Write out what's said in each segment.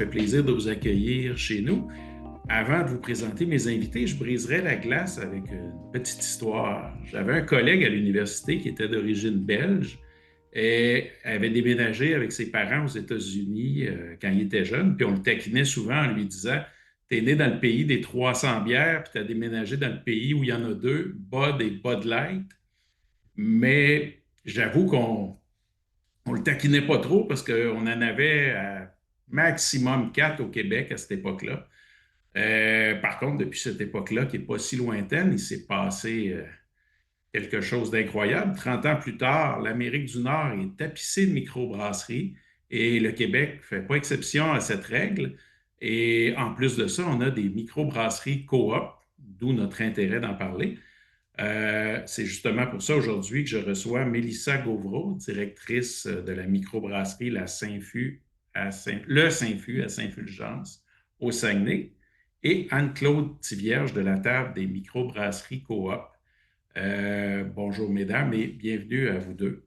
fait plaisir de vous accueillir chez nous. Avant de vous présenter mes invités, je briserai la glace avec une petite histoire. J'avais un collègue à l'université qui était d'origine belge et avait déménagé avec ses parents aux États-Unis quand il était jeune. Puis on le taquinait souvent en lui disant: T'es né dans le pays des 300 bières, puis t'as déménagé dans le pays où il y en a deux, Bud et Bud Light. Mais j'avoue qu'on on le taquinait pas trop parce qu'on en avait maximum quatre au Québec à cette époque-là. Par contre, depuis cette époque-là, qui n'est pas si lointaine, il s'est passé quelque chose d'incroyable. 30 ans plus tard, l'Amérique du Nord est tapissée de microbrasseries et le Québec ne fait pas exception à cette règle. Et en plus de ça, on a des microbrasseries coop, d'où notre intérêt d'en parler. C'est justement pour ça aujourd'hui que je reçois Mélissa Gauvreau, directrice de la microbrasserie La Saint-Fu le Saint-Fu à Saint-Fulgence au Saguenay, et Anne-Claude Tivierge de la table des microbrasseries coop. Bonjour mesdames et bienvenue à vous deux.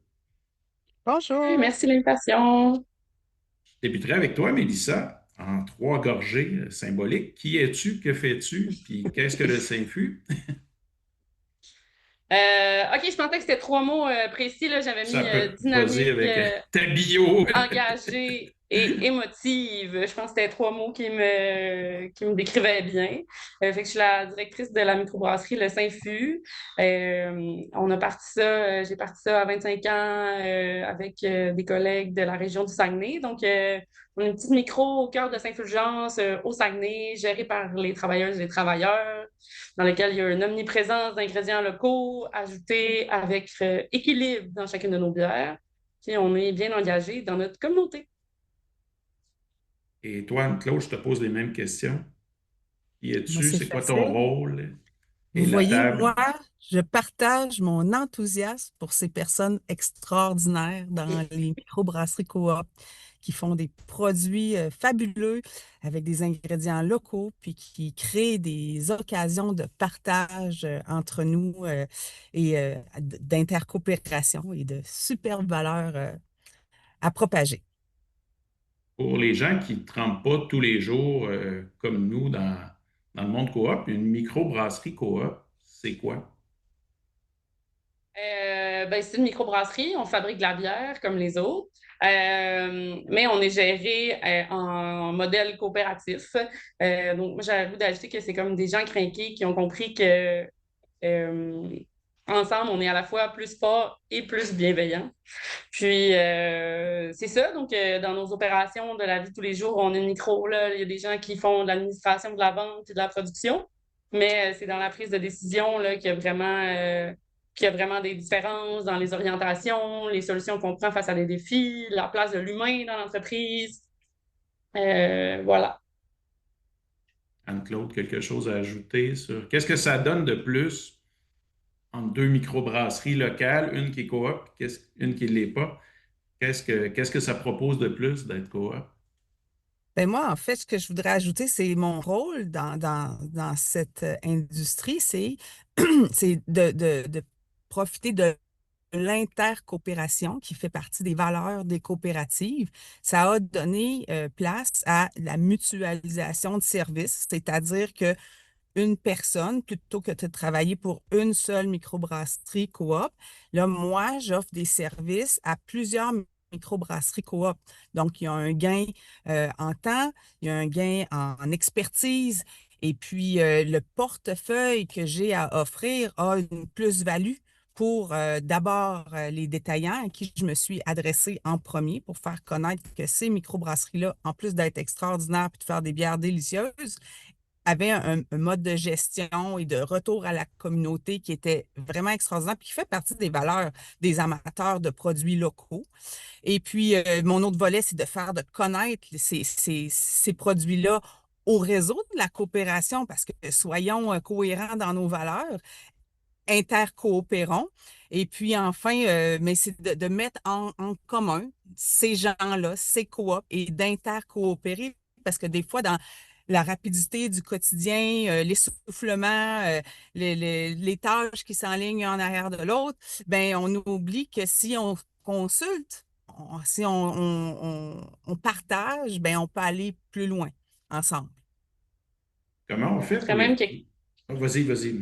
Oui, Bonjour. merci de l'invitation. Je débuterai avec toi, Mélissa, en trois gorgées symboliques. Qui es-tu? Que fais-tu? Puis qu'est-ce que le Saint-Fu? OK, je pensais que c'était trois mots précis. Là. J'avais Ça mis peut, vas-y dynamique, avec ta bio. engagée et émotive. Je pense que c'était trois mots qui me décrivaient bien. Fait que je suis la directrice de la microbrasserie Le Saint-Fu. On a parti ça, j'ai parti ça à 25 ans avec des collègues de la région du Saguenay. Donc, on a une petite micro au cœur de Saint-Fulgence, au Saguenay, gérée par les travailleuses et les travailleurs, dans lequel il y a une omniprésence d'ingrédients locaux ajoutés avec équilibre dans chacune de nos bières. Puis on est bien engagé dans notre communauté. Et toi, Anne-Claude, je te pose les mêmes questions. Qui Moi, es-tu? c'est C'est quoi ton facile. rôle? Et Vous la voyez, table? moi, je partage mon enthousiasme pour ces personnes extraordinaires dans les microbrasseries coop qui font des produits fabuleux avec des ingrédients locaux, puis qui créent des occasions de partage entre nous et d'intercoopération et de superbes valeurs à propager. Pour les gens qui ne trempent pas tous les jours comme nous dans le monde coop, une microbrasserie coop, c'est quoi? Ben, c'est une microbrasserie, on fabrique de la bière comme les autres, mais on est géré en modèle coopératif. Donc, moi, j'ai le goût d'ajouter que c'est comme des gens crinqués qui ont compris que euh, ensemble, on est à la fois plus fort et plus bienveillant. Puis, c'est ça. Donc, dans nos opérations de la vie de tous les jours, on a une micro, là. Il y a des gens qui font de l'administration, de la vente et de la production. Mais c'est dans la prise de décision là, qu'il y a vraiment des différences dans les orientations, les solutions qu'on prend face à des défis, la place de l'humain dans l'entreprise. Voilà. Anne-Claude, quelque chose à ajouter sur qu'est-ce que ça donne de plus entre deux microbrasseries locales, une qui est coop, une qui ne l'est pas? Qu'est-ce que ça propose de plus d'être coop? Ben moi, en fait, ce que je voudrais ajouter, c'est mon rôle dans cette industrie, c'est de profiter de l'intercoopération qui fait partie des valeurs des coopératives. Ça a donné place à la mutualisation de services, c'est-à-dire que une personne, plutôt que de travailler pour une seule microbrasserie coop, là, moi, j'offre des services à plusieurs microbrasseries coop. Donc, il y a un gain en temps, il y a un gain en expertise, et puis le portefeuille que j'ai à offrir a une plus-value pour d'abord les détaillants à qui je me suis adressée en premier pour faire connaître que ces microbrasseries-là, en plus d'être extraordinaires et de faire des bières délicieuses, avait un mode de gestion et de retour à la communauté qui était vraiment extraordinaire, puis qui fait partie des valeurs des amateurs de produits locaux. Et puis, mon autre volet, c'est de faire de connaître ces produits-là au réseau de la coopération, parce que soyons cohérents dans nos valeurs, intercoopérons. Et puis enfin, mais c'est de mettre en commun ces gens-là, ces coops, et d'intercoopérer, parce que des fois, dans la rapidité du quotidien, l'essoufflement, les tâches qui s'enlignent en arrière de l'autre, ben on oublie que si on consulte si on partage, ben on peut aller plus loin ensemble. Comment on fait Je pour dirais même les... que Ah, vas-y, vas-y.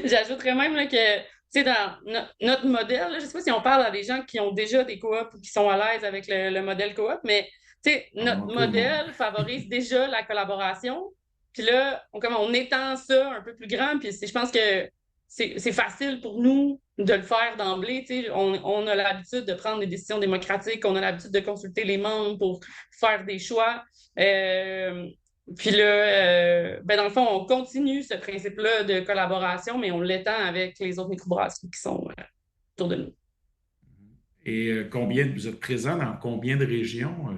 J'ajouterais même là, que, tu sais, dans notre modèle, là, je ne sais pas si on parle à des gens qui ont déjà des coops ou qui sont à l'aise avec le modèle coop, mais tu sais, notre Ah, tout le monde. modèle favorise déjà la collaboration. Puis là, comme on étend ça un peu plus grand, puis je pense que c'est facile pour nous de le faire d'emblée. Tu sais, on a l'habitude de prendre des décisions démocratiques, on a l'habitude de consulter les membres pour faire des choix. Puis là, ben dans le fond, on continue ce principe-là de collaboration, mais on l'étend avec les autres microbrasseries qui sont autour de nous. Et combien vous êtes présent dans combien de régions?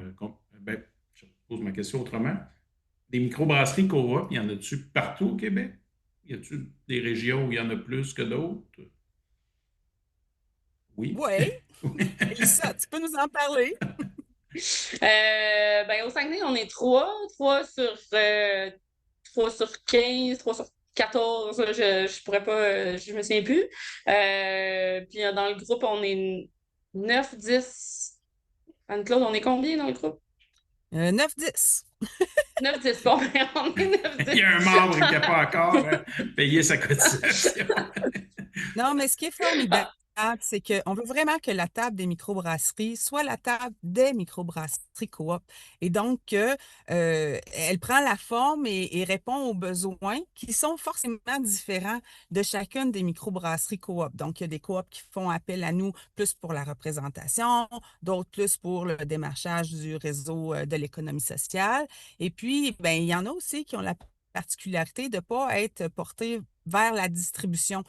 Ben, je pose ma question autrement. Des microbrasseries coop, il y en a-tu partout au Québec? Y a-tu des régions où il y en a plus que d'autres? Oui. Oui, Elissa, tu peux nous en parler? Ben, au Saguenay, on est trois sur 15, 3 sur 14. Je pourrais pas, je me souviens plus. Puis dans le groupe, on est 9, 10. Anne-Claude, on est combien dans le groupe? 9-10. 9, 10. Bon, ben, on est 9, Il 10. y a un membre qui n'a pas encore payé sa cotisation. Non, mais ce qui est formidable, c'est qu'on veut vraiment que la table des microbrasseries soit la table des microbrasseries coop. Et donc, elle prend la forme et répond aux besoins qui sont forcément différents de chacune des microbrasseries coop. Donc, il y a des coops qui font appel à nous plus pour la représentation, d'autres plus pour le démarchage du réseau de l'économie sociale. Et puis, ben, il y en a aussi qui ont la particularité de ne pas être portés vers la distribution.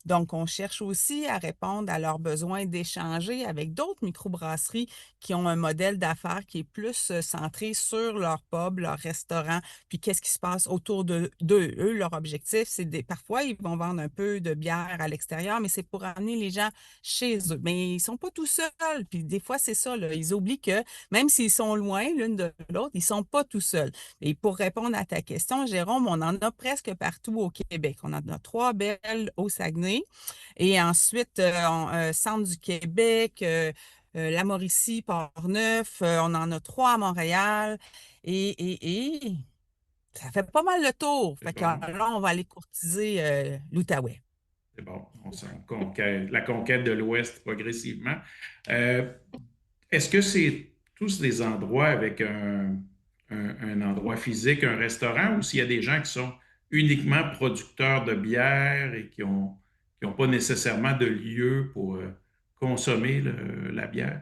Donc, on cherche aussi à répondre à leurs besoins d'échanger avec d'autres microbrasseries qui ont un modèle d'affaires qui est plus centré sur leur pub, leur restaurant, puis qu'est-ce qui se passe autour d'eux. Eux, leur objectif, parfois, ils vont vendre un peu de bière à l'extérieur, mais c'est pour amener les gens chez eux. Mais ils ne sont pas tout seuls. Puis des fois, c'est ça, là, ils oublient que même s'ils sont loin l'une de l'autre, ils ne sont pas tout seuls. Et pour répondre à ta question, Jérôme, on en a presque partout au Québec. On en a 3 belles au Saguenay. Et ensuite, Centre du Québec, la Mauricie, Port-Neuf, on en a 3 à Montréal. Et ça fait pas mal le tour. C'est Fait que bon. là, on va aller courtiser l'Outaouais. C'est bon. Conquête, la conquête de l'Ouest progressivement. Euh, Est-ce que c'est tous des endroits avec un endroit physique, un restaurant, ou s'il y a des gens qui sont uniquement producteurs de bière et qui ont pas nécessairement de lieu pour consommer la bière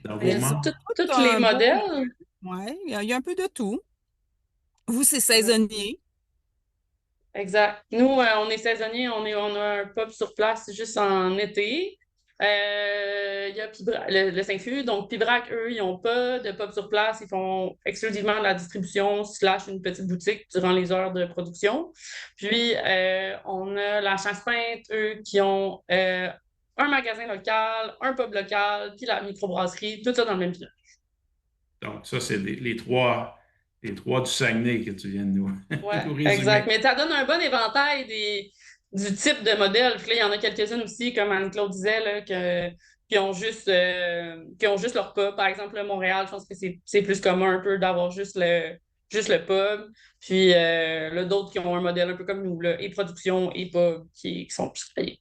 dans vos Ils ont membres? Tous les un beau modèles. lieu. Oui, il y a un peu de tout. Vous, c'est saisonnier. Exact. Nous, on est saisonnier, on a un pub sur place juste en été. Il y a le Saint-Fus, donc Pibrac, eux, ils n'ont pas de pub sur place. Ils font exclusivement de la distribution slash une petite boutique durant les heures de production. Puis, on a la Chasse-Peinte, eux, qui ont un magasin local, un pub local, puis la microbrasserie, tout ça dans le même village. Donc, ça, c'est les trois du Saguenay que tu viens de nous, Ouais, nous exact. résumer. Mais ça donne un bon éventail du type de modèle. Puis là, il y en a quelques-unes aussi, comme Anne-Claude disait, là, qui ont juste leur pub. Par exemple, à Montréal, je pense que c'est plus commun un peu d'avoir juste le pub. Puis là, d'autres qui ont un modèle un peu comme nous, là, et production et pub, qui sont plus payés.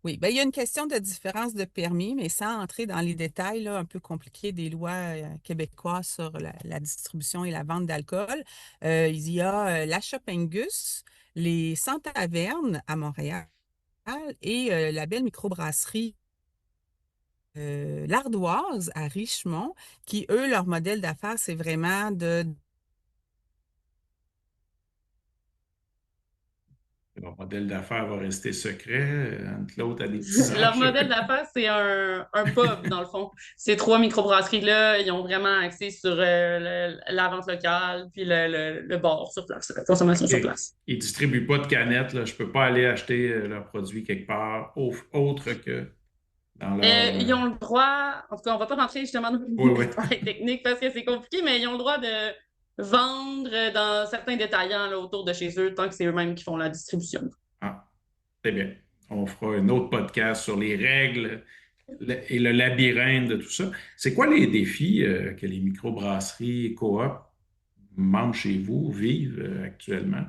Oui, bien, il y a une question de différence de permis, mais sans entrer dans les détails là, un peu compliqués des lois québécoises sur la distribution et la vente d'alcool. Il y a la Angus, les Sans-Tavernes à Montréal et la belle microbrasserie l'Ardoise à Richemont, qui, eux, leur modèle d'affaires, c'est vraiment de... Leur modèle d'affaires va rester secret. Entre l'autre, a des petits Leur anges. modèle d'affaires, c'est un pub, dans le fond. Ces 3 microbrasseries-là, ils ont vraiment axé sur la vente locale, puis le bar sur place, la consommation sur OK. place. Ils ne distribuent pas de canettes. Là. Je ne peux pas aller acheter leurs produits quelque part autre que dans leur. Ils ont le droit, en tout cas, on ne va pas rentrer justement dans Oui, les oui. détails techniques parce que c'est compliqué, mais ils ont le droit de vendre dans certains détaillants là, autour de chez eux, tant que c'est eux-mêmes qui font la distribution. Ah, c'est bien. On fera un autre podcast sur les règles et le labyrinthe de tout ça. C'est quoi les défis que les microbrasseries coop membres chez vous vivent actuellement?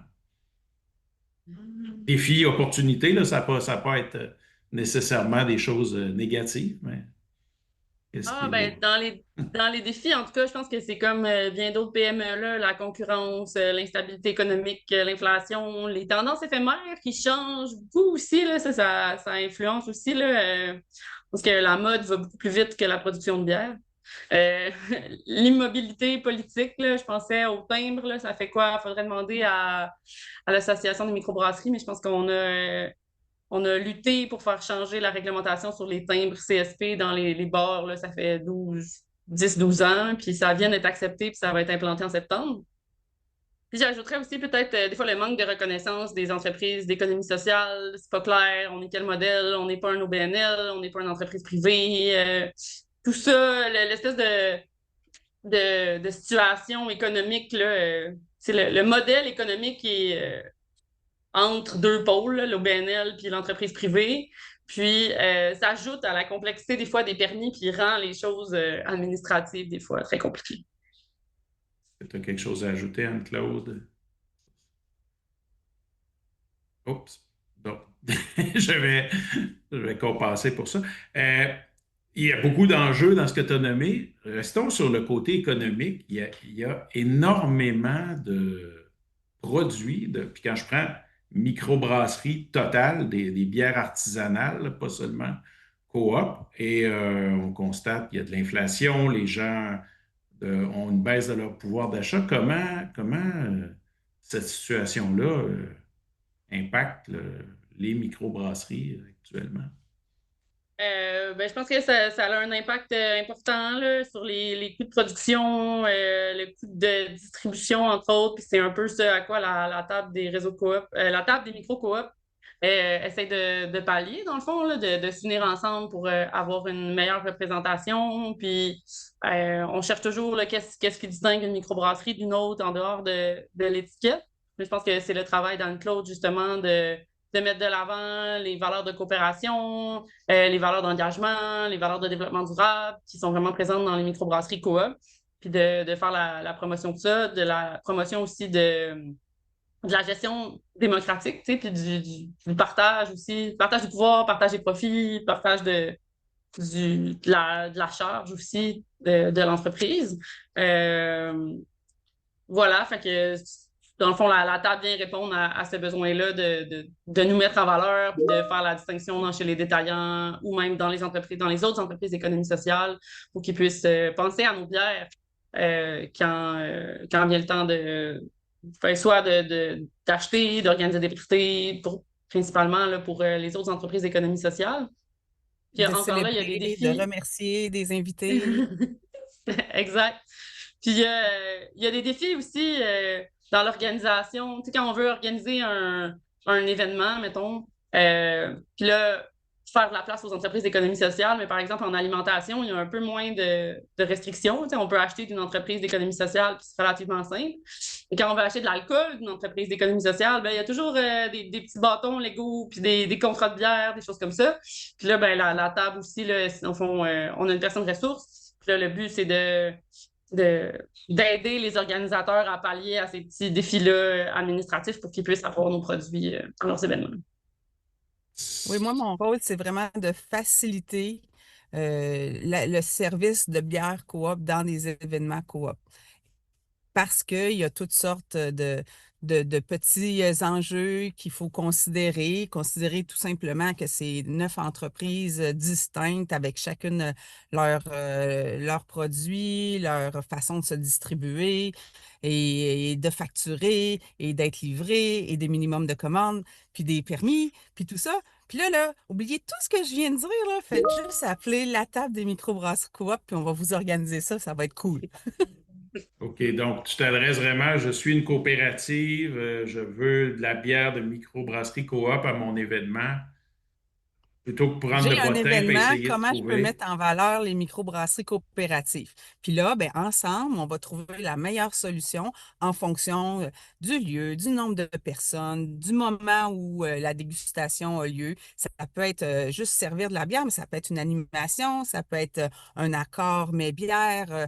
Défis, opportunités, là, ça va pas être nécessairement des choses négatives, mais qu'est-ce qui Ah, est ben, là? dans les défis, en tout cas, je pense que c'est comme bien d'autres PME, là, la concurrence, l'instabilité économique, l'inflation, les tendances éphémères qui changent beaucoup aussi, là, ça influence aussi, là, parce que la mode va beaucoup plus vite que la production de bière. Euh, L'immobilité politique, là, je pensais au timbre, là, ça fait quoi? Il faudrait demander à l'Association des microbrasseries, mais je pense on a lutté pour faire changer la réglementation sur les timbres CSP dans les bars. Là, ça fait 10-12 ans, puis ça vient d'être accepté, puis ça va être implanté en septembre. Puis j'ajouterais aussi peut-être des fois le manque de reconnaissance des entreprises d'économie sociale. C'est pas clair, on est quel modèle, on n'est pas un OBNL, on n'est pas une entreprise privée. Tout ça, l'espèce de situation économique, là, c'est le modèle économique qui est entre deux pôles, l'OBNL puis l'entreprise privée. Puis, ça ajoute à la complexité des fois des permis, puis rend les choses administratives des fois très compliquées. Tu as quelque chose à ajouter, Anne-Claude? Oups. Donc, je vais, je vais compenser pour ça. Euh, il y a beaucoup d'enjeux dans ce que tu as nommé. Restons sur le côté économique. Il y a énormément de produits. Puis quand je prends microbrasserie totale, des bières artisanales, pas seulement coop, et on constate qu'il y a de l'inflation, les gens ont une baisse de leur pouvoir d'achat. Comment cette situation-là impacte les microbrasseries actuellement? Ben, je pense que ça a un impact important là, sur les coûts de production, le coût de distribution, entre autres. Puis c'est un peu ce à quoi la table des réseaux de coop, la table des micro-coop essaie de pallier, dans le fond, là, de s'unir ensemble pour avoir une meilleure représentation. Puis on cherche toujours là, qu'est-ce qui distingue une microbrasserie d'une autre en dehors de l'étiquette. Mais je pense que c'est le travail d'Anne-Claude, justement, de mettre de l'avant les valeurs de coopération, les valeurs d'engagement, les valeurs de développement durable qui sont vraiment présentes dans les microbrasseries coop, puis de faire la promotion de ça, de la promotion aussi de la gestion démocratique, tu sais, puis du partage aussi, partage du pouvoir, partage des profits, partage de la charge aussi de l'entreprise. Euh, voilà, fait que dans le fond, la table vient répondre à ce besoin-là de nous mettre en valeur, puis de faire la distinction chez les détaillants ou même dans les entreprises, dans les autres entreprises d'économie sociale pour qu'ils puissent penser à nos bières quand vient le temps soit d'acheter, d'organiser des prix, principalement là, pour les autres entreprises d'économie sociale. Puis De encore là, il y a des célébrer, de défis. remercier des invités. Exact. Puis il y a des défis aussi dans l'organisation. Tu sais, quand on veut organiser un événement, mettons, puis là, faire de la place aux entreprises d'économie sociale, mais par exemple, en alimentation, il y a un peu moins de restrictions. Tu sais, on peut acheter d'une entreprise d'économie sociale, puis c'est relativement simple. Et quand on veut acheter de l'alcool d'une entreprise d'économie sociale, ben, il y a toujours des petits bâtons légaux, puis des contrats de bière, des choses comme ça. Puis là, ben, la table aussi, là, au fond, on a une personne ressource. Puis là, le but, c'est d'aider les organisateurs à pallier à ces petits défis-là administratifs pour qu'ils puissent avoir nos produits dans leurs événements. Oui, moi, mon rôle, c'est vraiment de faciliter le service de bière coop dans des événements coop. Parce qu'il y a toutes sortes de petits enjeux qu'il faut considérer. Considérer tout simplement que c'est 9 entreprises distinctes avec chacune leurs produits, leur façon de se distribuer et de facturer et d'être livré et des minimums de commandes, puis des permis, puis tout ça. Puis là, oubliez tout ce que je viens de dire, là. Faites juste appeler la table des microbrasseries coop, puis on va vous organiser ça. Ça va être cool. OK, donc tu t'adresses vraiment, je suis une coopérative, je veux de la bière de microbrasserie coop à mon événement. Plutôt que prendre J'ai le un bottin et événement, essayer de comment je peux trouver. mettre en valeur les microbrasseries coopératives? Puis là, ben, ensemble, on va trouver la meilleure solution en fonction du lieu, du nombre de personnes, du moment où la dégustation a lieu. Ça peut être juste servir de la bière, mais ça peut être une animation, ça peut être un accord mais bière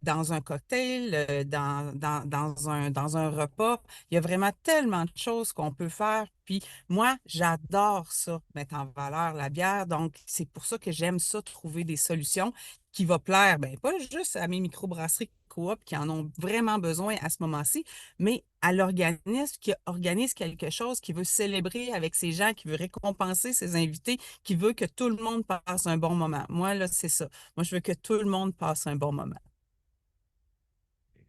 dans un cocktail, dans un repas. Il y a vraiment tellement de choses qu'on peut faire. Puis moi, j'adore ça, mettre en valeur la bière. Donc, c'est pour ça que j'aime ça, trouver des solutions qui vont plaire, ben, pas juste à mes microbrasseries coop qui en ont vraiment besoin à ce moment-ci, mais à l'organisme qui organise quelque chose, qui veut célébrer avec ses gens, qui veut récompenser ses invités, qui veut que tout le monde passe un bon moment. Moi, là, c'est ça. Moi, je veux que tout le monde passe un bon moment.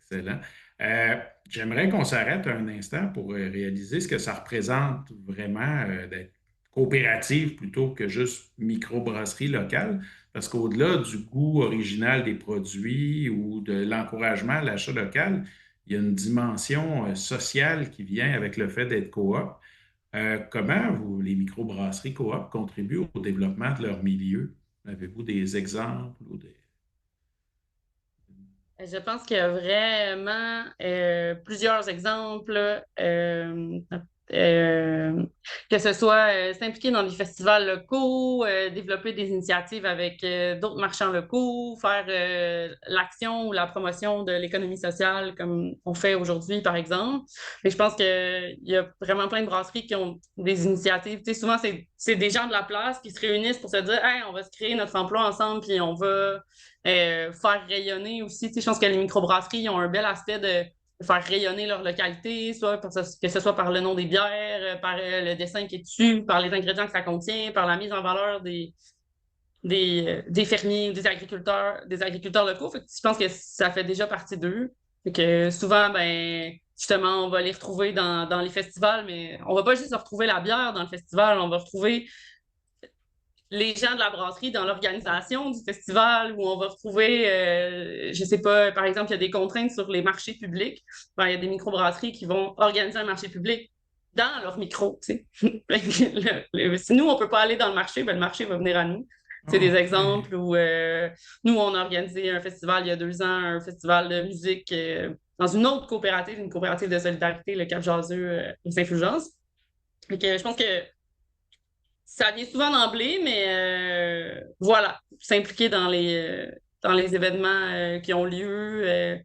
Excellent. Euh, J'aimerais qu'on s'arrête un instant pour réaliser ce que ça représente vraiment d'être coopérative plutôt que juste microbrasserie locale, parce qu'au-delà du goût original des produits ou de l'encouragement à l'achat local, il y a une dimension sociale qui vient avec le fait d'être coop. Comment les microbrasseries coop contribuent au développement de leur milieu? Avez-vous des exemples ou des... Je pense qu'il y a vraiment plusieurs exemples, euh, que ce soit s'impliquer dans des festivals locaux, développer des initiatives avec d'autres marchands locaux, faire l'action ou la promotion de l'économie sociale comme on fait aujourd'hui, par exemple. Mais je pense qu'il y a vraiment plein de brasseries qui ont des initiatives. Tu sais, souvent, c'est des gens de la place qui se réunissent pour se dire, hey, on va se créer notre emploi ensemble, puis on va faire rayonner aussi. Tu sais, je pense que les microbrasseries ont un bel aspect de faire rayonner leur localité, soit que ce soit par le nom des bières, par le dessin qui est dessus, par les ingrédients que ça contient, par la mise en valeur des fermiers, des agriculteurs locaux. Fait que je pense que ça fait déjà partie d'eux. Fait que souvent, ben, justement, on va les retrouver dans les festivals, mais on va pas juste retrouver la bière dans le festival, on va retrouver les gens de la brasserie dans l'organisation du festival où on va retrouver, je sais pas, par exemple, il y a des contraintes sur les marchés publics. Ben, il y a des microbrasseries qui vont organiser un marché public dans leur micro, tu sais. Si nous, on peut pas aller dans le marché, ben, le marché va venir à nous. C'est des OK. exemples où nous, on a organisé un festival il y a 2 ans, un festival de musique dans une autre coopérative, une coopérative de solidarité, le Cap Jaseux et Saint-Fulgence. Donc, je pense que ça vient souvent d'emblée, mais voilà, s'impliquer dans les événements qui ont lieu,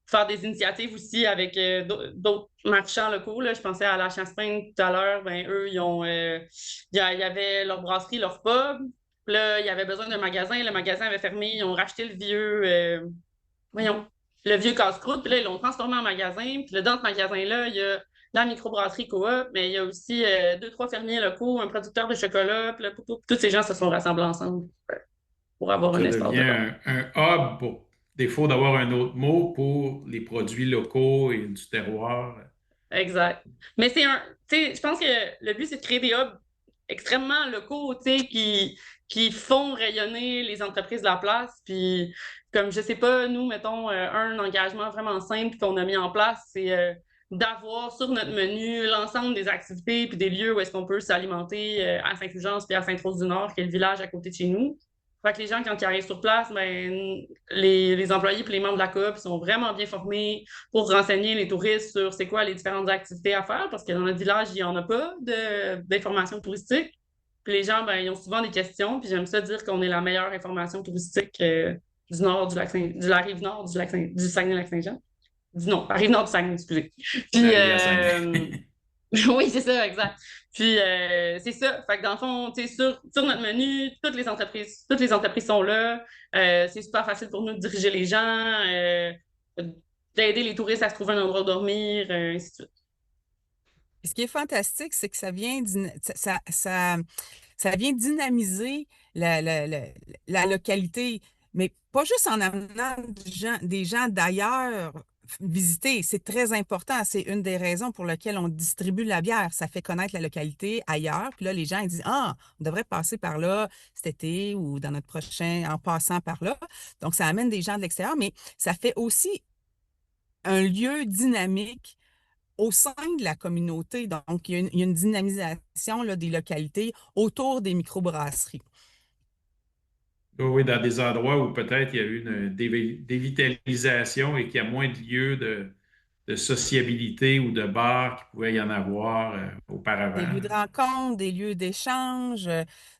faire des initiatives aussi avec d'autres marchands locaux. Là. Je pensais à la Champagne tout à l'heure, ben, eux, il y avait leur brasserie, leur pub. Puis là, il y avait besoin d'un magasin, le magasin avait fermé, ils ont racheté voyons, le vieux casse-croûte, puis là, ils l'ont transformé en magasin. Puis là, dans ce magasin-là, il y a la microbrasserie coop, mais il y a aussi deux, trois fermiers locaux, un producteur de chocolat. Puis là, tous ces gens se sont rassemblés ensemble pour avoir un Ça espace devient de vente. un hub, pour défaut d'avoir un autre mot, pour les produits locaux et du terroir. Exact. Mais tu sais, je pense que le but, c'est de créer des hubs extrêmement locaux, tu sais, qui font rayonner les entreprises de la place. Puis, comme je sais pas, nous, mettons, un engagement vraiment simple qu'on a mis en place, c'est d'avoir sur notre menu l'ensemble des activités puis des lieux où est-ce qu'on peut s'alimenter à Saint-Fulgence puis à Sainte-Rose-du-Nord, qui est le village à côté de chez nous. Fait que les gens, quand ils arrivent sur place, ben, les employés et les membres de la coop sont vraiment bien formés pour renseigner les touristes sur c'est quoi les différentes activités à faire, parce que dans notre village, il n'y en a pas d'informations touristiques. Puis les gens, ben, ils ont souvent des questions, puis j'aime ça dire qu'on est la meilleure information touristique du nord du lac de la rive nord du Saguenay-Lac-Saint-Jean. Non, la rive nord du Saguenay, excusez. Puis, L'arrivée à Saguenay. oui, c'est ça, exact. Puis, c'est ça. Fait que dans le fond, tu sais, sur notre menu, toutes les entreprises sont là. C'est super facile pour nous de diriger les gens, d'aider les touristes à se trouver un endroit où dormir, ainsi de suite. Et ce qui est fantastique, c'est que ça vient dynamiser la localité, mais pas juste en amenant des gens d'ailleurs visiter. C'est très important. C'est une des raisons pour lesquelles on distribue la bière. Ça fait connaître la localité ailleurs. Puis là, les gens ils disent, ah, on devrait passer par là cet été ou dans notre prochain, en passant par là. Donc, ça amène des gens de l'extérieur, mais ça fait aussi un lieu dynamique au sein de la communauté. Donc, il y a une dynamisation là, des localités autour des microbrasseries. Oui, oui, dans des endroits où peut-être il y a eu une dévitalisation et qu'il y a moins de lieux de sociabilité ou de bars qu'il pouvait y en avoir Des auparavant. lieux de rencontre, des lieux d'échange,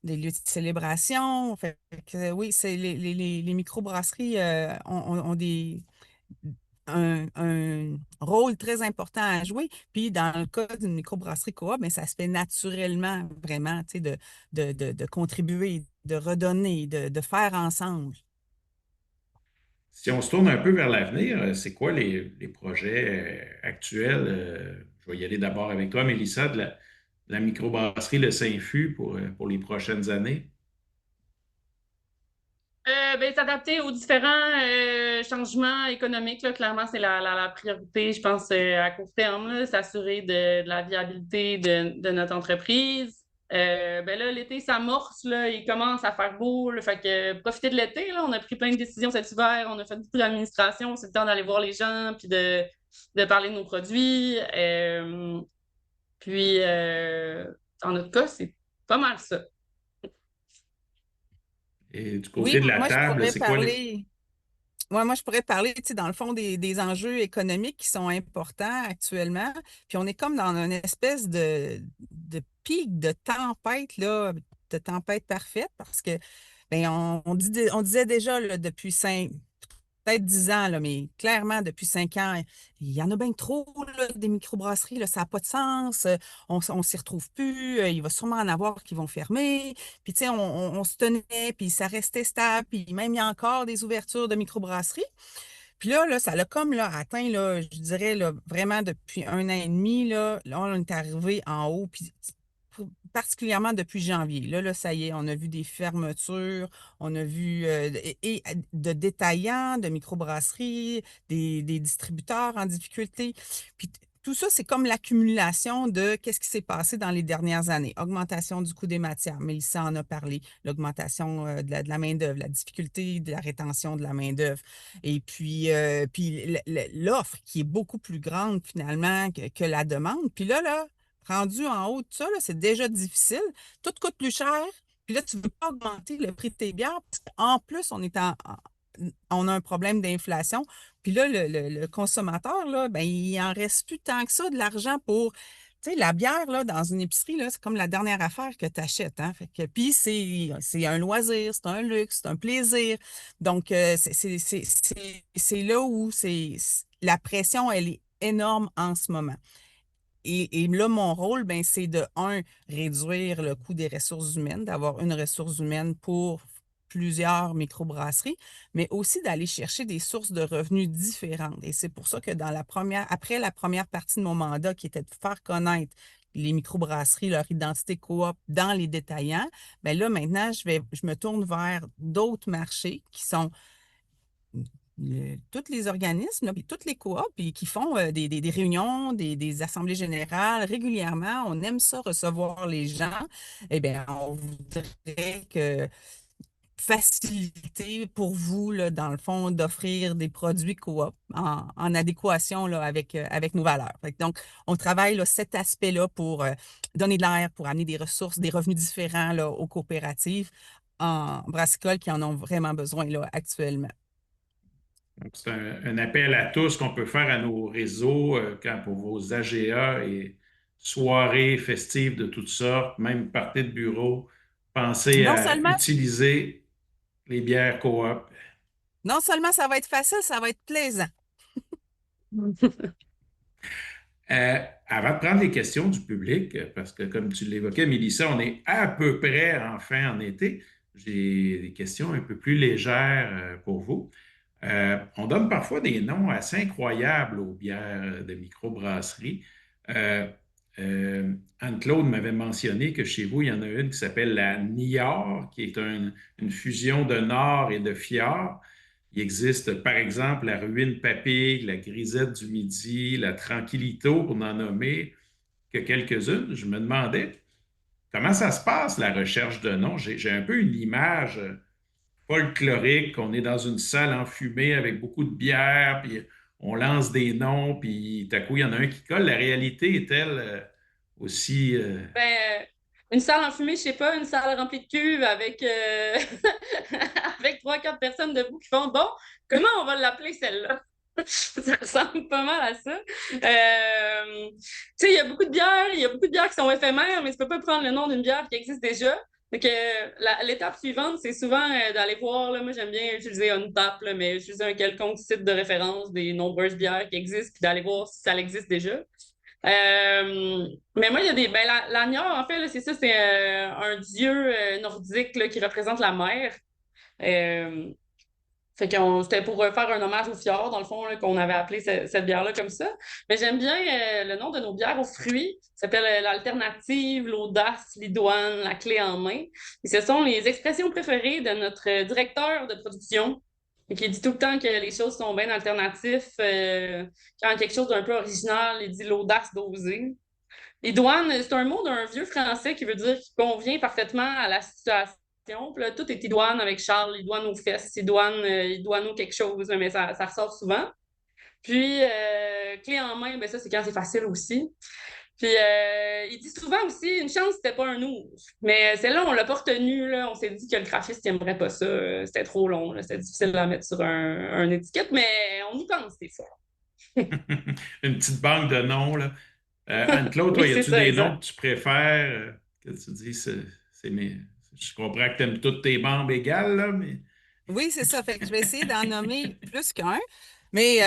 des lieux de célébration. Fait que, oui, c'est les microbrasseries ont un rôle très important à jouer. Puis dans le cas d'une microbrasserie coop, mais ça se fait naturellement, vraiment, tu sais, de contribuer, de redonner, de faire ensemble. Si on se tourne un peu vers l'avenir, c'est quoi les projets actuels? Je vais y aller d'abord avec toi, Mélissa, de la microbrasserie Le Saint-Fus pour les prochaines années. Ben, s'adapter aux différents changements économiques, là, clairement, c'est la priorité, je pense, à court terme, là, s'assurer de la viabilité de notre entreprise. Ben là, l'été s'amorce, là, il commence à faire beau, là, fait que profiter de l'été, là, on a pris plein de décisions cet hiver, on a fait beaucoup d'administration, c'est le temps d'aller voir les gens, puis de parler de nos produits. Puis, en notre cas, c'est pas mal ça. Et du Oui, côté de la moi, je table, pourrais c'est quoi les... parler. Ouais, moi, je pourrais parler, tu sais, dans le fond, des enjeux économiques qui sont importants actuellement. Puis on est comme dans une espèce de pic de tempête, là, de tempête parfaite, parce que, ben, on disait déjà là, depuis peut-être 10 ans, là, mais clairement, depuis 5 ans, il y en a bien trop, là, des microbrasseries, là, ça n'a pas de sens, on s'y retrouve plus, il va sûrement en avoir qui vont fermer. Puis, tu sais, on se tenait, puis ça restait stable, puis même il y a encore des ouvertures de microbrasseries. Puis là, ça l'a comme là, atteint, là, je dirais, là, vraiment depuis 1 an et demi, là, on est arrivé en haut, puis particulièrement depuis janvier. Là, ça y est, on a vu des fermetures, on a vu et de détaillants, de microbrasseries, des distributeurs en difficulté. Puis tout ça, c'est comme l'accumulation de qu'est-ce qui s'est passé dans les dernières années. Augmentation du coût des matières, Mélissa en a parlé, l'augmentation de la main-d'œuvre, la difficulté de la rétention de la main-d'œuvre. Et puis l'offre qui est beaucoup plus grande finalement que la demande. Puis là, rendu en haut de ça, là, c'est déjà difficile. Tout coûte plus cher. Puis là, tu ne veux pas augmenter le prix de tes bières parce qu'en plus, on a un problème d'inflation. Puis là, le consommateur, là, ben, il en reste plus tant que ça de l'argent pour. Tu sais, la bière, là, dans une épicerie, là, c'est comme la dernière affaire que tu achètes. Hein? Fait que, puis c'est un loisir, c'est un luxe, c'est un plaisir. Donc, c'est là où la pression, elle est énorme en ce moment. Et là, mon rôle, ben, c'est de, réduire le coût des ressources humaines, d'avoir une ressource humaine pour plusieurs microbrasseries, mais aussi d'aller chercher des sources de revenus différentes. Et c'est pour ça que après la première partie de mon mandat, qui était de faire connaître les microbrasseries, leur identité coop dans les détaillants, ben là, maintenant, je me tourne vers d'autres marchés qui sont tous les organismes, là, puis toutes les coops puis qui font des réunions, des assemblées générales régulièrement. On aime ça, recevoir les gens. Eh bien, on voudrait faciliter pour vous, là, dans le fond, d'offrir des produits coop en adéquation là, avec nos valeurs. Fait que donc, on travaille là, cet aspect-là pour donner de l'air, pour amener des ressources, des revenus différents là, aux coopératives en brassicole qui en ont vraiment besoin là, actuellement. Donc, c'est un appel à tous qu'on peut faire à nos réseaux pour vos AGA et soirées festives de toutes sortes, même parties de bureau. Pensez Non à seulement utiliser les bières coop. Non seulement ça va être facile, ça va être plaisant. Avant de prendre les questions du public, parce que comme tu l'évoquais, Mélissa, on est à peu près enfin en été. J'ai des questions un peu plus légères pour vous. On donne parfois des noms assez incroyables aux bières de microbrasserie. Euh, Anne-Claude m'avait mentionné que chez vous, il y en a une qui s'appelle la Niort, qui est une fusion de Nord et de Fjord. Il existe, par exemple, la Ruine Papille, la Grisette du Midi, la Tranquillito, pour n'en nommer que quelques-unes. Je me demandais comment ça se passe, la recherche de noms. J'ai un peu une image folklorique. On est dans une salle enfumée avec beaucoup de bière, puis on lance des noms, puis tout à coup, il y en a un qui colle. La réalité est-elle aussi... Ben, une salle enfumée, je sais pas, une salle remplie de cuves avec, avec 3, 4 personnes debout qui font bon, comment on va l'appeler celle-là? Ça ressemble pas mal à ça. Tu sais, il y a beaucoup de bières qui sont éphémères, mais tu peux pas prendre le nom d'une bière qui existe déjà. Donc, l'étape suivante, c'est souvent d'aller voir, là, moi j'aime bien utiliser Untap, là, mais utiliser un quelconque site de référence des nombreuses bières qui existent, puis d'aller voir si ça existe déjà. Mais moi, il y a des. Ben, la Niort, en fait, là, c'est ça, c'est un dieu nordique là, qui représente la mer. Euh, Fait que c'était pour faire un hommage au fjord, dans le fond, là, qu'on avait appelé cette bière-là comme ça. Mais j'aime bien le nom de nos bières aux fruits. Ça s'appelle l'Alternative, l'Audace, l'Idoine, la Clé en main. Et ce sont les expressions préférées de notre directeur de production. Et qui dit tout le temps que les choses sont bien alternatives. Quand quelque chose d'un peu original, il dit l'audace d'oser. Idoine, c'est un mot d'un vieux français qui veut dire qu'il convient parfaitement à la situation. Puis là, tout est idoine avec Charles, idoine aux fesses, idoine aux quelque chose, mais ça ressort souvent. Puis, clé en main, ben ça, c'est quand c'est facile aussi. Puis, il dit souvent aussi, une chance, c'était pas un ours. Mais celle-là, on l'a pas retenu, là. On s'est dit que le graphiste n'aimerait pas ça. C'était trop long, là. C'était difficile à mettre sur un étiquette, mais on y pense des fois. une petite banque de noms, là. Anne-Claude, toi, Oui, y c'est a-tu ça, des noms exact. que tu préfères, que tu dis, je comprends que tu aimes toutes tes bandes égales, là, mais... Oui, c'est ça. Fait que je vais essayer d'en nommer plus qu'un. Mais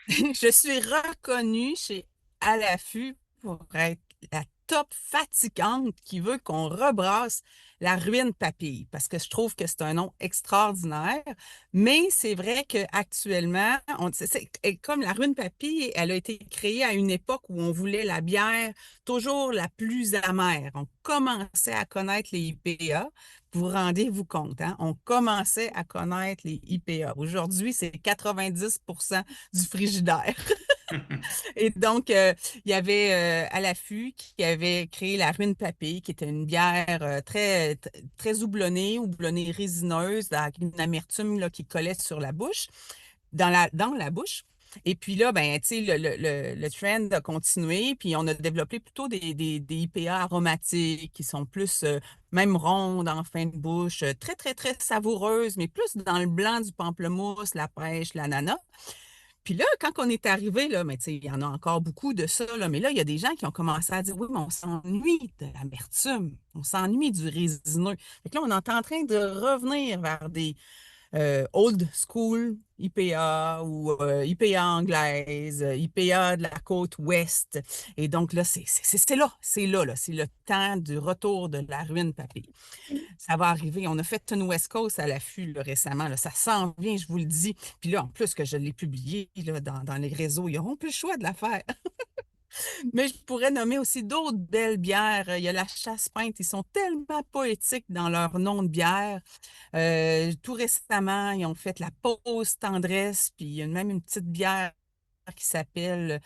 je suis reconnue chez À l'affût pour être la top fatigante qui veut qu'on rebrasse la ruine papille parce que je trouve que c'est un nom extraordinaire. Mais c'est vrai qu'actuellement, comme la ruine papille, elle a été créée à une époque où on voulait la bière toujours la plus amère. On commençait à connaître les IPA. Vous rendez-vous compte, hein? On commençait à connaître les IPA. Aujourd'hui, c'est 90% du frigidaire. Et donc, il y avait à l'affût qui avait créé la Ruine Papille, qui était une bière très houblonnée résineuse, avec une amertume là, qui collait sur la bouche, dans la bouche. Et puis là, ben, tu sais, le trend a continué, puis on a développé plutôt des IPA aromatiques qui sont plus même rondes en fin de bouche, très, très, très savoureuses, mais plus dans le blanc du pamplemousse, la pêche, l'ananas. Puis là, quand on est arrivé, là, mais tu sais, il y en a encore beaucoup de ça, là, mais là, il y a des gens qui ont commencé à dire, oui, mais on s'ennuie de l'amertume, on s'ennuie du résineux. Fait que là, on est en train de revenir vers des old school IPA ou IPA anglaise, IPA de la côte ouest. Et donc là, là, c'est le temps du retour de la ruine papille. Ça va arriver. On a fait une West Coast à l'affût là, récemment. Là. Ça s'en vient, je vous le dis. Puis là, en plus que je l'ai publié là, dans les réseaux, ils n'auront plus le choix de la faire. Mais je pourrais nommer aussi d'autres belles bières. Il y a la Chasse-Pinte. Ils sont tellement poétiques dans leur nom de bière. Tout récemment, ils ont fait la Pause Tendresse. Puis il y a même une petite bière qui s'appelle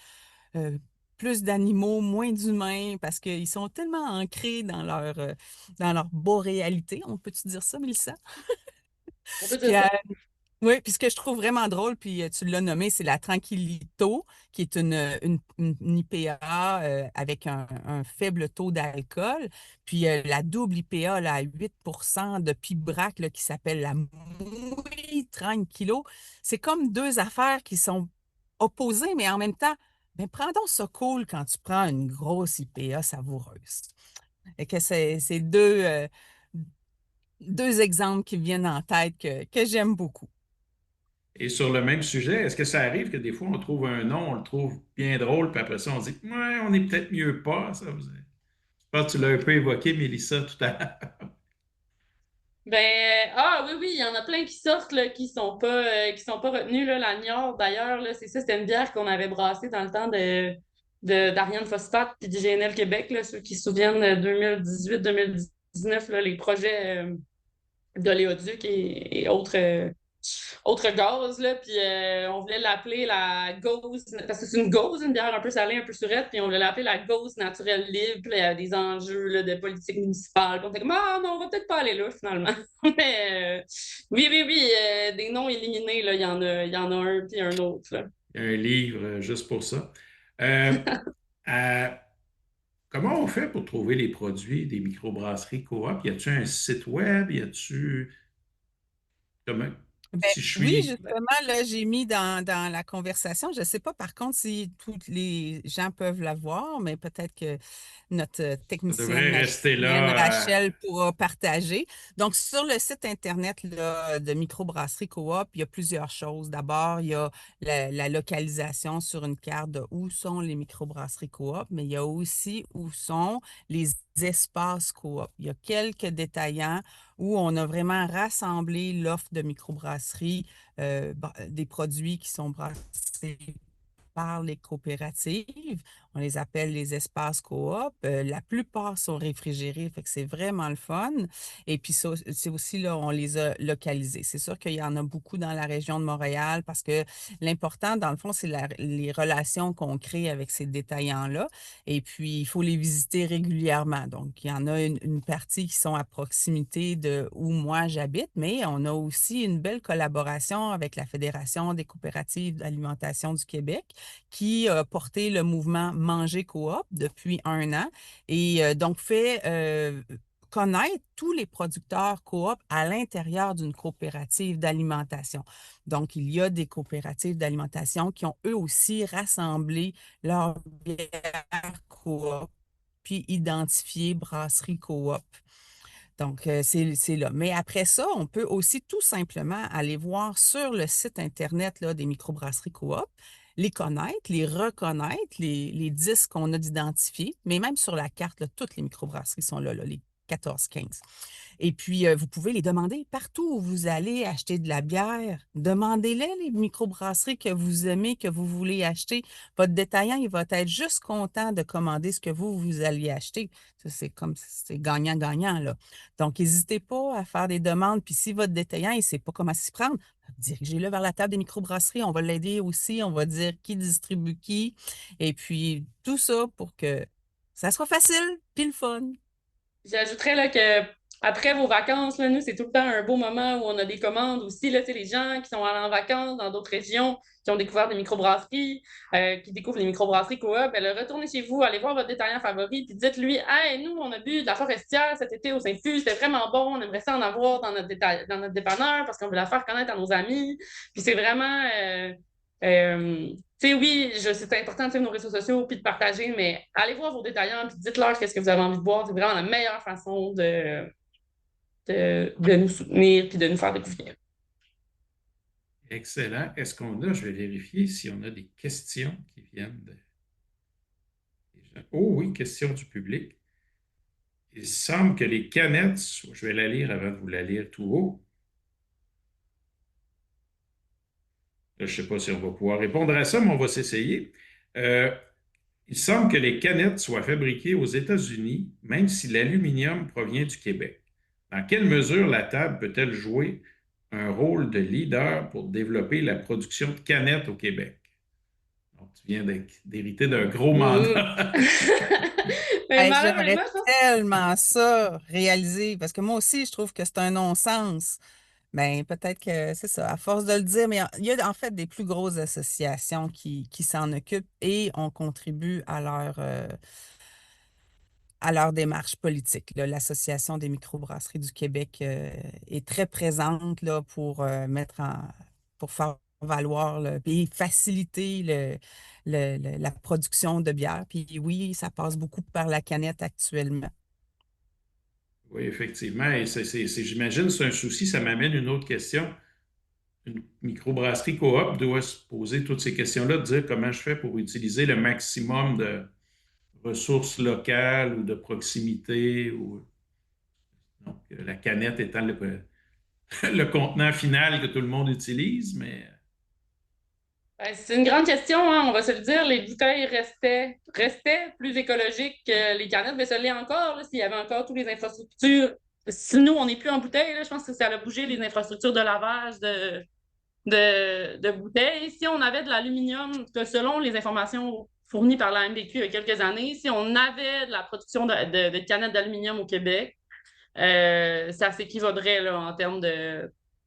euh, Plus d'animaux, moins d'humains, parce qu'ils sont tellement ancrés dans leur boréalité. On peut-tu dire ça, Mélissa? On peut Puis, dire ça. oui, puis ce que je trouve vraiment drôle, puis tu l'as nommé, c'est la Tranquillito, qui est une IPA avec un faible taux d'alcool. Puis la double IPA là, à 8% de Pibrac là, qui s'appelle la Muy Tranquilo. C'est comme deux affaires qui sont opposées, mais en même temps, ben, prends donc ça cool quand tu prends une grosse IPA savoureuse. Et que c'est deux exemples qui viennent en tête que j'aime beaucoup. Et sur le même sujet, est-ce que ça arrive que des fois, on trouve un nom, on le trouve bien drôle, puis après ça, on dit, ouais, on est peut-être mieux pas, ça vous... Je pense que tu l'as un peu évoqué, Mélissa, tout à l'heure. Ben, ah oui, oui, il y en a plein qui sortent, là, qui sont pas retenus, là. La Niort, d'ailleurs, là, c'est ça, c'était une bière qu'on avait brassée dans le temps d'Ariane Phosphate puis du GNL Québec, là, ceux qui se souviennent de 2018-2019, là, les projets d'oléoduc et autres autre gaz, là, puis on voulait l'appeler la Gauze, parce que c'est une Gauze, une bière un peu salée, un peu surette, puis on voulait l'appeler la Gauze naturelle libre, puis il y a des enjeux là, de politique municipale. Puis on était comme, ah non, on va peut-être pas aller là, finalement. Mais oui, oui, oui, des noms éliminés, là, il y en a un, puis un autre, là. Il y a un livre juste pour ça. Euh, à- Comment on fait pour trouver les produits des microbrasseries coop? Y a-tu un site web? Y a-tu... Comment... Ben, Si je oui, suis... justement, là, j'ai mis dans la conversation. Je ne sais pas par contre si tous les gens peuvent la voir, mais peut-être que notre Ça devrait technicienne rester Rachel là. Rachel pourra partager. Donc, sur le site Internet là, de Microbrasserie Coop, il y a plusieurs choses. D'abord, il y a la localisation sur une carte de où sont les microbrasseries Coop, mais il y a aussi où sont les espaces Coop. Il y a quelques détaillants où on a vraiment rassemblé l'offre de microbrasserie, des produits qui sont brassés par les coopératives. On les appelle les espaces coop. La plupart sont réfrigérés, fait que c'est vraiment le fun. Et puis ça, c'est aussi là, on les a localisés. C'est sûr qu'il y en a beaucoup dans la région de Montréal parce que l'important, dans le fond, c'est les relations qu'on crée avec ces détaillants-là. Et puis, il faut les visiter régulièrement. Donc, il y en a une partie qui sont à proximité de où moi j'habite, mais on a aussi une belle collaboration avec la Fédération des coopératives d'alimentation du Québec qui a porté le mouvement Manger Coop depuis 1 an et donc fait connaître tous les producteurs coop à l'intérieur d'une coopérative d'alimentation. Donc, il y a des coopératives d'alimentation qui ont eux aussi rassemblé leurs bières coop puis identifié brasserie coop. Donc, c'est là. Mais après ça, on peut aussi tout simplement aller voir sur le site Internet là, des microbrasseries coop, les connaître, les reconnaître, les 10 qu'on a d'identifiés, mais même sur la carte, là, toutes les microbrasseries sont là, les 14-15. Et puis, vous pouvez les demander partout où vous allez acheter de la bière. Demandez-les, les microbrasseries que vous aimez, que vous voulez acheter. Votre détaillant, il va être juste content de commander ce que vous alliez acheter. Ça, c'est gagnant-gagnant, là. Donc, n'hésitez pas à faire des demandes. Puis, si votre détaillant, il ne sait pas comment s'y prendre, dirigez-le vers la table des microbrasseries. On va l'aider aussi. On va dire qui distribue qui. Et puis, tout ça pour que ça soit facile puis le fun. J'ajouterais là, que après vos vacances, là, nous, c'est tout le temps un beau moment où on a des commandes aussi. Là, tu sais, les gens qui sont allés en vacances dans d'autres régions, qui ont découvert des microbrasseries, qui découvrent les microbrasseries coop, ben, retournez chez vous, allez voir votre détaillant favori, puis dites-lui, hey, nous, on a bu de la forestière cet été au Saint-Fus, c'était vraiment bon, on aimerait ça en avoir dans notre dépanneur parce qu'on veut la faire connaître à nos amis. Puis c'est vraiment. Tu sais, oui, c'est important de suivre nos réseaux sociaux puis de partager, mais allez voir vos détaillants puis dites-leur qu'est-ce que vous avez envie de boire. C'est vraiment la meilleure façon de nous soutenir puis de nous faire découvrir. Excellent. Est-ce qu'on a, je vais vérifier si on a des questions qui viennent des gens. Oh oui, questions du public. Il semble que les canettes, je vais la lire avant de vous la lire tout haut. Là, je ne sais pas si on va pouvoir répondre à ça, mais on va s'essayer. Euh, il semble que les canettes soient fabriquées aux États-Unis, même si l'aluminium provient du Québec. Dans quelle mesure la table peut-elle jouer un rôle de leader pour développer la production de canettes au Québec? Donc, tu viens d'hériter d'un gros Mmh. mandat. Mais Hey, j'aimerais malheureusement, je pense tellement ça réaliser parce que moi aussi, je trouve que c'est un non-sens. Ben, peut-être que c'est ça, à force de le dire, mais il y a en fait des plus grosses associations qui s'en occupent et on contribue à leur démarche politique, là. L'Association des microbrasseries du Québec est très présente là, pour faire valoir et faciliter la production de bière. Puis oui, ça passe beaucoup par la canette actuellement. Oui, effectivement. Et j'imagine c'est un souci. Ça m'amène une autre question. Une microbrasserie coop doit se poser toutes ces questions-là, de dire comment je fais pour utiliser le maximum de ressources locales ou de proximité. Donc, la canette étant le contenant final que tout le monde utilise, mais ben, c'est une grande question, hein, on va se le dire. Les bouteilles restaient plus écologiques que les canettes, mais ça l'est encore. Là, s'il y avait encore toutes les infrastructures si nous, on n'est plus en bouteille, là, je pense que ça a bougé les infrastructures de lavage de bouteilles. Si on avait de l'aluminium, que selon les informations fournies par la MVQ il y a quelques années, si on avait de la production de canettes d'aluminium au Québec, ça s'équivaudrait là, en termes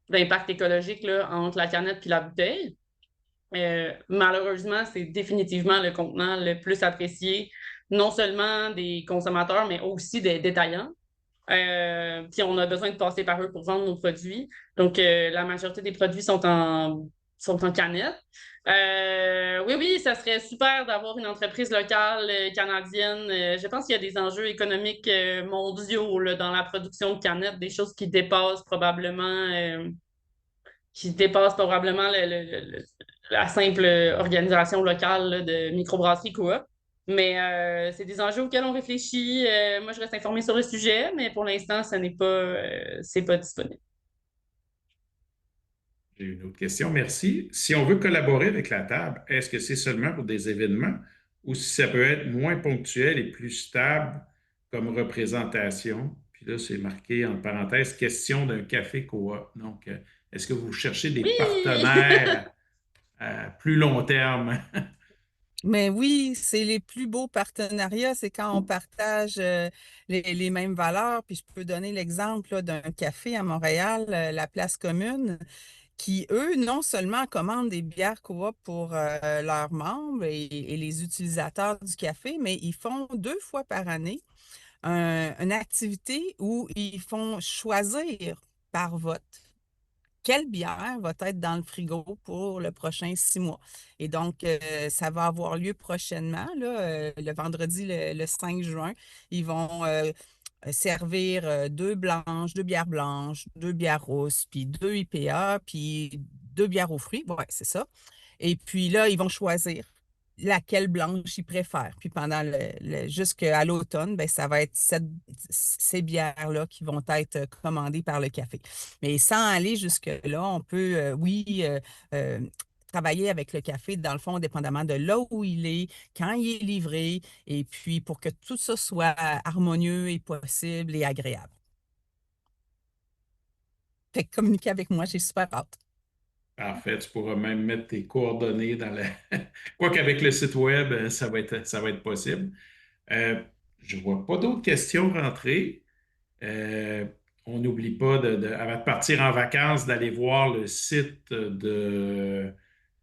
d'impact écologique là, entre la canette et la bouteille. Malheureusement, c'est définitivement le contenant le plus apprécié, non seulement des consommateurs, mais aussi des détaillants. Puis on a besoin de passer par eux pour vendre nos produits. Donc, la majorité des produits sont en canette. Oui, ça serait super d'avoir une entreprise locale canadienne. Je pense qu'il y a des enjeux économiques mondiaux là, dans la production de canettes, des choses qui dépassent probablement la simple organisation locale là, de microbrasserie coop. Mais c'est des enjeux auxquels on réfléchit. Moi, je reste informée sur le sujet, mais pour l'instant, c'est pas disponible. J'ai une autre question, merci. Si on veut collaborer avec la table, est-ce que c'est seulement pour des événements ou si ça peut être moins ponctuel et plus stable comme représentation? Puis là, c'est marqué en parenthèse, question d'un café coop. Donc, est-ce que vous cherchez des Oui! partenaires à plus long terme? Mais oui, c'est les plus beaux partenariats, c'est quand on partage les mêmes valeurs. Puis je peux donner l'exemple là, d'un café à Montréal, la Place Commune, qui, eux, non seulement commandent des bières coop pour leurs membres et les utilisateurs du café, mais ils font 2 fois par année une activité où ils font choisir par vote quelle bière va être dans le frigo pour le prochain 6 mois. Et donc, ça va avoir lieu prochainement, là, le vendredi, le 5 juin. Ils vont servir 2 blanches, 2 bières blanches, 2 bières rousses, puis 2 IPA, puis 2 bières aux fruits. Ouais, c'est ça. Et puis là, ils vont choisir laquelle blanche ils préfèrent. Puis pendant jusqu'à l'automne, ben, ça va être ces bières-là qui vont être commandées par le café. Mais sans aller jusque-là, on peut, oui, euh, travailler avec le café, dans le fond, dépendamment de là où il est, quand il est livré, et puis pour que tout ça soit harmonieux et possible et agréable. Fait que communiquer avec moi, j'ai super hâte. Parfait, tu pourras même mettre tes coordonnées dans la. Quoi qu'avec le site web, ça va être possible. Euh, je ne vois pas d'autres questions rentrer. Euh, on n'oublie pas, avant de partir en vacances, d'aller voir le site de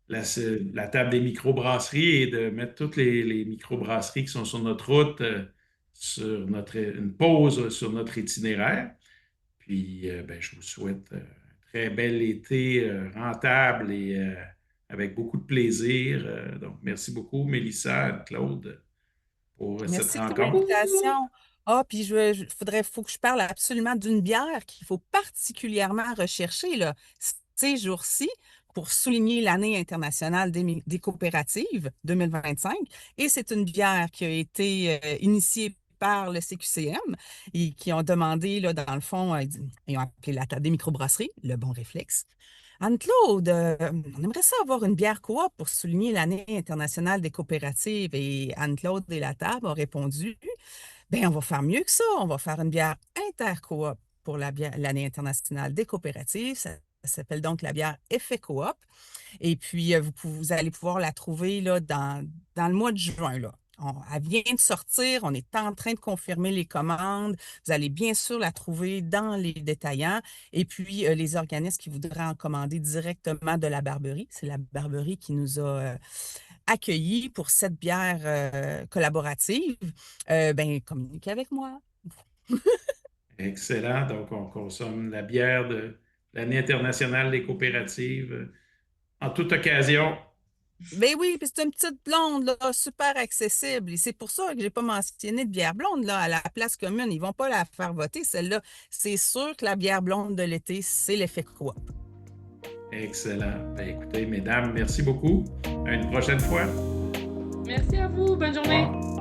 la table des microbrasseries et de mettre toutes les microbrasseries qui sont sur notre route, sur une pause sur notre itinéraire. Puis, ben, je vous souhaite un très bel été rentable et avec beaucoup de plaisir. Donc, merci beaucoup, Mélissa, Claude, pour cette Merci pour rencontre. l'invitation. Ah, puis faut que je parle absolument d'une bière qu'il faut particulièrement rechercher là, ces jours-ci pour souligner l'année internationale des coopératives 2025. Et c'est une bière qui a été initiée par le CQCM et qui ont demandé, là, dans le fond, ils ont appelé la table des microbrasseries, le bon réflexe. Anne-Claude, on aimerait ça avoir une bière coop pour souligner l'année internationale des coopératives. Et Anne-Claude et la table ont répondu, ben on va faire mieux que ça. On va faire une bière intercoop pour l'année internationale des coopératives. Ça s'appelle donc la bière Effet Coop. Et puis, vous allez pouvoir la trouver là, dans le mois de juin. Là. Elle vient de sortir, on est en train de confirmer les commandes. Vous allez bien sûr la trouver dans les détaillants. Et puis, les organismes qui voudraient en commander directement de la Barberie, c'est la Barberie qui nous a accueillis pour cette bière collaborative. Ben, communiquez avec moi. Excellent. Donc, on consomme la bière de l'année internationale des coopératives en toute occasion. Ben oui, puis c'est une petite blonde, là, super accessible. Et c'est pour ça que j'ai pas mentionné de bière blonde, là, à la place commune. Ils vont pas la faire voter, celle-là. C'est sûr que la bière blonde de l'été, c'est l'effet coop. Excellent. Ben, écoutez, mesdames, merci beaucoup. À une prochaine fois. Merci à vous. Bonne Au journée. revoir.